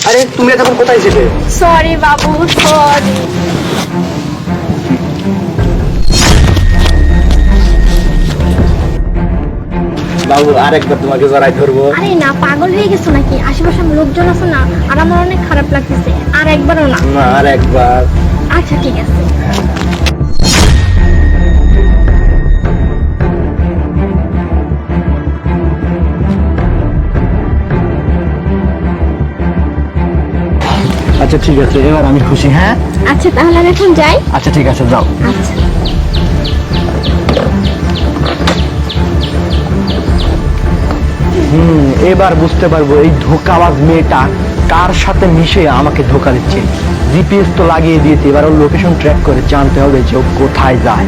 আরে তুমি এতক্ষণ কোথায় ছিলে? সরি বাবু, সরি। বাবু আরেকবার তোমাকে জড়াই ধরবো। আরে না, পাগল হয়ে গেছো নাকি? আশেপাশে লোকজন আছে না, আর আমার অনেক খারাপ লাগতেছে। আর একবারও না। না আর একবার। আচ্ছা ঠিক আছে। আচ্ছা ঠিক আছে, এবার আমি খুশি। হ্যাঁ আচ্ছা তাহলে আমি এখন যাই। আচ্ছা ঠিক আছে, যাও। আচ্ছা। এবার বুঝতে পারবো এই ধোঁকাবাজ মেয়েটা কার সাথে মিশে আমাকে ধোঁকা দিচ্ছে। জিপিএস তো লাগিয়ে দিয়েছে, এবার ওর লোকেশন ট্র্যাক করে জানতে হবে যে ও কোথায় যায়।